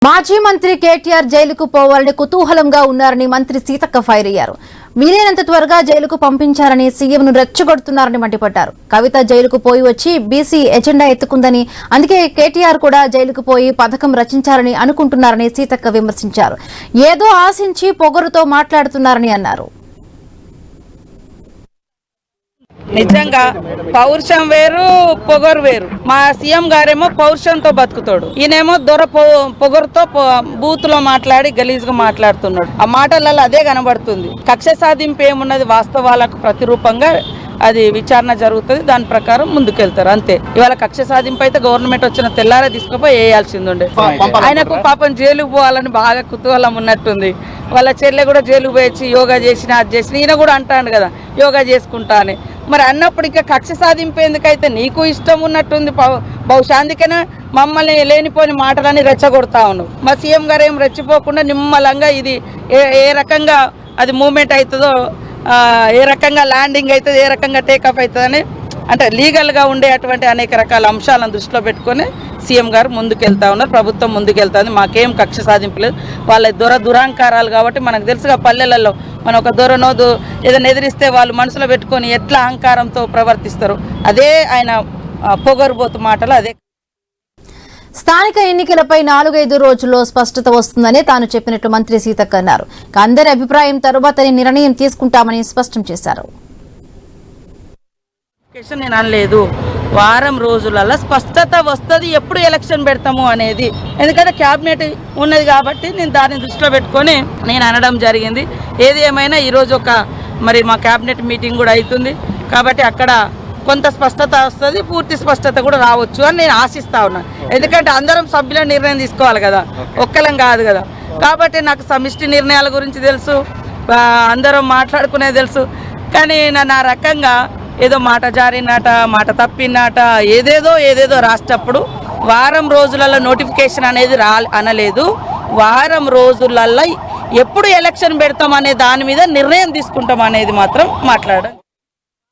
మాజీ మంత్రి కేటీఆర్ జైలుకు పోవాలని కుతూహలంగా ఉన్నారని మంత్రి సీతక్క ఫైర్ అయ్యారు. వీలైనంత త్వరగా జైలుకు పంపించారని సీఎంను రెచ్చగొడుతున్నారని మండిపడ్డారు. కవిత జైలుకు పోయి వచ్చి బీసీ ఎజెండా ఎత్తుకుందని, అందుకే కేటీఆర్ కూడా జైలుకు పోయి పథకం రచించారని అనుకుంటున్నారని సీతక్క విమర్శించారు. ఏదో ఆశించి పొగరుతో మాట్లాడుతున్నారని అన్నారు. నిజంగా పౌరుషం వేరు, పొగరు వేరు. మా సీఎం గారేమో పౌరుషంతో బతుకుతాడు, ఈయనేమో దొర పొగరుతో బూత్ లో మాట్లాడి గలీజ్గా మాట్లాడుతున్నాడు. ఆ మాటలలో అదే కనబడుతుంది. కక్ష సాధింపు ఏమున్నది, వాస్తవాలకు ప్రతిరూపంగా అది విచారణ జరుగుతుంది, దాని ప్రకారం ముందుకెళ్తారు అంతే. ఇవాళ కక్ష సాధింపు అయితే గవర్నమెంట్ వచ్చిన తెల్లారే తీసుకుపోయి వేయాల్సింది. ఆయనకు పాపం జైలుకు పోవాలని బాగా కుతూహలం ఉన్నట్టుంది. వాళ్ళ చెల్లె కూడా జైలుకు పోయి యోగా చేసిన, అది చేసిన, ఈయన కూడా అంటాడు కదా యోగా చేసుకుంటా అని. మరి అన్నప్పుడు ఇంకా కక్ష సాధింపు ఎందుకైతే నీకు ఇష్టం ఉన్నట్టుంది. బహుశా అందుకనే మమ్మల్ని లేనిపోని మాటలని రెచ్చగొడతా ఉన్నావు. మా సీఎం గారు ఏం రెచ్చిపోకుండా నిమ్మలంగా ఇది ఏ రకంగా అది మూమెంట్ అవుతుందో, ఏ రకంగా ల్యాండింగ్ అవుతుంది, ఏ రకంగా టేకప్ అవుతుందని అంటే లీగల్గా ఉండే అటువంటి అనేక రకాల అంశాలను దృష్టిలో పెట్టుకొని సీఎం గారు ముందుకెళ్తా ఉన్నారు, ప్రభుత్వం ముందుకెళ్తుంది. మాకేం కక్ష సాధింపలేదు. వాళ్ళ దురహంకారాలు కాబట్టి మనకు తెలుసుగా, పల్లెలలో మనం ఒక దొరనో ఏదైనా ఎదిరిస్తే వాళ్ళు మనసులో పెట్టుకొని ఎట్లా అహంకారంతో ప్రవర్తిస్తారు. అదే ఆయన పొగరుబోతు మాటలు. అదే స్థానిక ఎన్నికలపై 4-5 రోజుల్లో స్పష్టత వస్తుందని తాను చెప్పినట్లు మంత్రి సీతక్క అన్నారు. అందరి అభిప్రాయం తరువాతనే నిర్ణయం తీసుకుంటామని స్పష్టం చేశారు. నేను అనలేదు, వారం రోజులలో స్పష్టత వస్తుంది ఎప్పుడు ఎలక్షన్ పెడతాము అనేది. ఎందుకంటే క్యాబినెట్ ఉన్నది కాబట్టి నేను దాన్ని దృష్టిలో పెట్టుకొని నేను అనడం జరిగింది. ఏది ఏమైనా ఈరోజు మరి మా క్యాబినెట్ మీటింగ్ కూడా అవుతుంది కాబట్టి అక్కడ కొంత స్పష్టత వస్తుంది, పూర్తి స్పష్టత కూడా రావచ్చు అని నేను ఆశిస్తా ఉన్నాను. ఎందుకంటే అందరం సభ్యుల నిర్ణయం తీసుకోవాలి కదా, ఒక్కలం కాదు కదా. కాబట్టి నాకు సమిష్టి నిర్ణయాల గురించి తెలుసు, అందరం మాట్లాడుకునేది తెలుసు. కానీ నన్ను ఆ రకంగా ఏదో మాట జారినట, మాట తప్పినట, ఏదేదో రాసేటప్పుడు వారం రోజులలో నోటిఫికేషన్ అనేది అనలేదు. వారం రోజులలో ఎప్పుడు ఎలక్షన్ పెడతాం అనే దాని మీద నిర్ణయం తీసుకుంటాం అనేది మాత్రం మాట్లాడారు.